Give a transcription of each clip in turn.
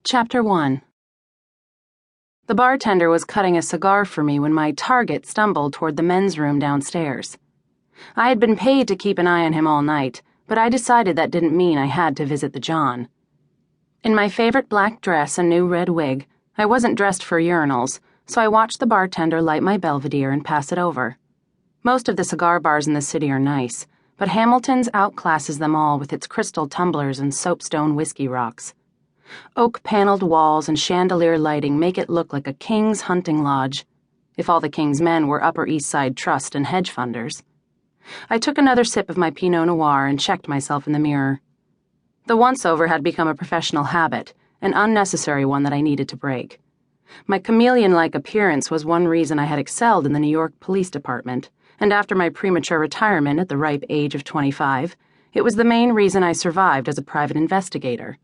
Chapter 1. The bartender was cutting a cigar for me when my target stumbled toward the men's room downstairs. I had been paid to keep an eye on him all night, but I decided that didn't mean I had to visit the John. In my favorite black dress and new red wig, I wasn't dressed for urinals, so I watched the bartender light my Belvedere and pass it over. Most of the cigar bars in the city are nice, but Hamilton's outclasses them all with its crystal tumblers and soapstone whiskey rocks. Oak-paneled walls and chandelier lighting make it look like a king's hunting lodge, if all the king's men were Upper East Side trust and hedge funders. I took another sip of my Pinot Noir and checked myself in the mirror. The once-over had become a professional habit, an unnecessary one that I needed to break. My chameleon-like appearance was one reason I had excelled in the New York Police Department, and after my premature retirement at the ripe age of 25, it was the main reason I survived as a private investigator.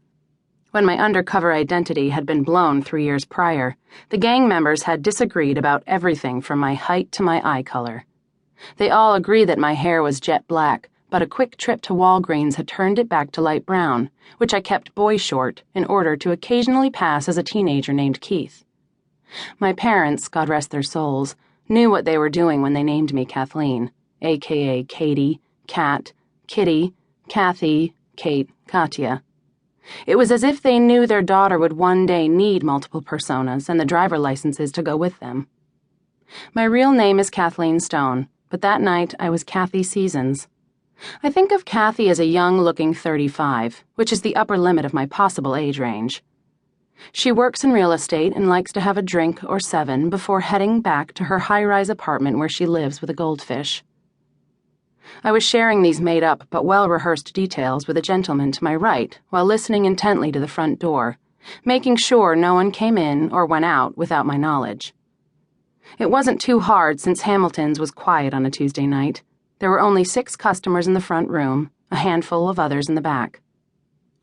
When my undercover identity had been blown 3 years prior, the gang members had disagreed about everything from my height to my eye color. They all agreed that my hair was jet black, but a quick trip to Walgreens had turned it back to light brown, which I kept boy short in order to occasionally pass as a teenager named Keith. My parents, God rest their souls, knew what they were doing when they named me Kathleen, a.k.a. Katie, Kat, Kitty, Kathy, Kate, Katya. It was as if they knew their daughter would one day need multiple personas and the driver licenses to go with them. My real name is Kathleen Stone, but that night I was Kathy Seasons. I think of Kathy as a young-looking 35, which is the upper limit of my possible age range. She works in real estate and likes to have a drink or 7 before heading back to her high-rise apartment where she lives with a goldfish. I was sharing these made-up but well-rehearsed details with a gentleman to my right while listening intently to the front door, making sure no one came in or went out without my knowledge. It wasn't too hard since Hamilton's was quiet on a Tuesday night. There were only 6 customers in the front room, a handful of others in the back.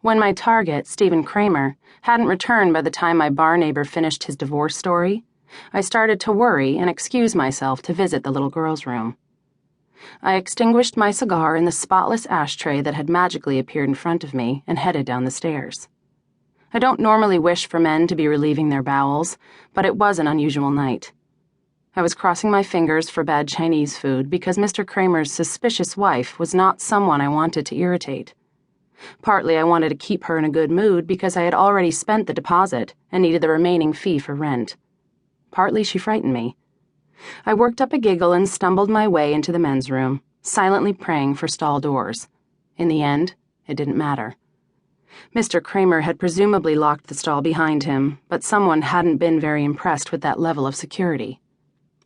When my target, Stephen Kramer, hadn't returned by the time my bar neighbor finished his divorce story, I started to worry and excuse myself to visit the little girl's room. I extinguished my cigar in the spotless ashtray that had magically appeared in front of me and headed down the stairs. I don't normally wish for men to be relieving their bowels, but it was an unusual night. I was crossing my fingers for bad Chinese food because Mr. Kramer's suspicious wife was not someone I wanted to irritate. Partly I wanted to keep her in a good mood because I had already spent the deposit and needed the remaining fee for rent. Partly she frightened me. I worked up a giggle and stumbled my way into the men's room, silently praying for stall doors. In the end, it didn't matter. Mr. Kramer had presumably locked the stall behind him, but someone hadn't been very impressed with that level of security.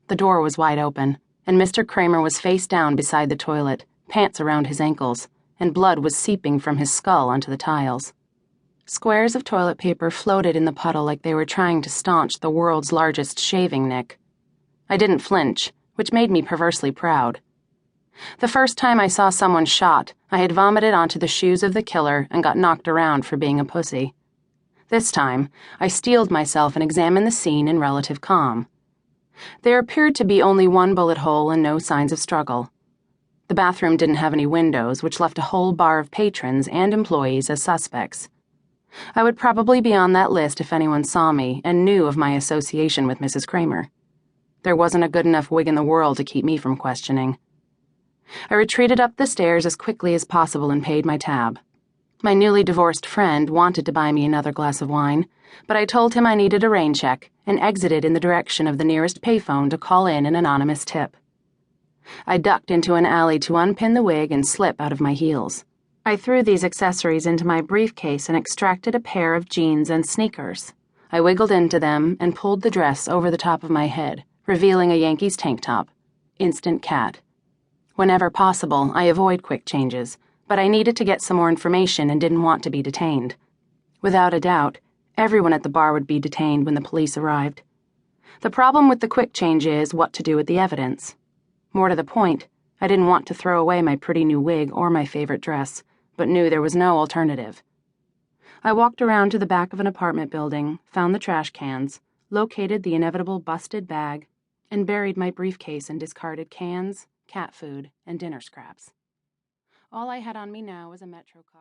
The door was wide open, and Mr. Kramer was face down beside the toilet, pants around his ankles, and blood was seeping from his skull onto the tiles. Squares of toilet paper floated in the puddle like they were trying to staunch the world's largest shaving nick. I didn't flinch, which made me perversely proud. The first time I saw someone shot, I had vomited onto the shoes of the killer and got knocked around for being a pussy. This time, I steeled myself and examined the scene in relative calm. There appeared to be only one bullet hole and no signs of struggle. The bathroom didn't have any windows, which left a whole bar of patrons and employees as suspects. I would probably be on that list if anyone saw me and knew of my association with Mrs. Kramer. There wasn't a good enough wig in the world to keep me from questioning. I retreated up the stairs as quickly as possible and paid my tab. My newly divorced friend wanted to buy me another glass of wine, but I told him I needed a rain check and exited in the direction of the nearest payphone to call in an anonymous tip. I ducked into an alley to unpin the wig and slip out of my heels. I threw these accessories into my briefcase and extracted a pair of jeans and sneakers. I wiggled into them and pulled the dress over the top of my head, revealing a Yankees tank top. Instant cat. Whenever possible, I avoid quick changes, but I needed to get some more information and didn't want to be detained. Without a doubt, everyone at the bar would be detained when the police arrived. The problem with the quick change is what to do with the evidence. More to the point, I didn't want to throw away my pretty new wig or my favorite dress, but knew there was no alternative. I walked around to the back of an apartment building, found the trash cans, located the inevitable busted bag, and buried my briefcase in discarded cans, cat food, and dinner scraps. All I had on me now was a Metro card.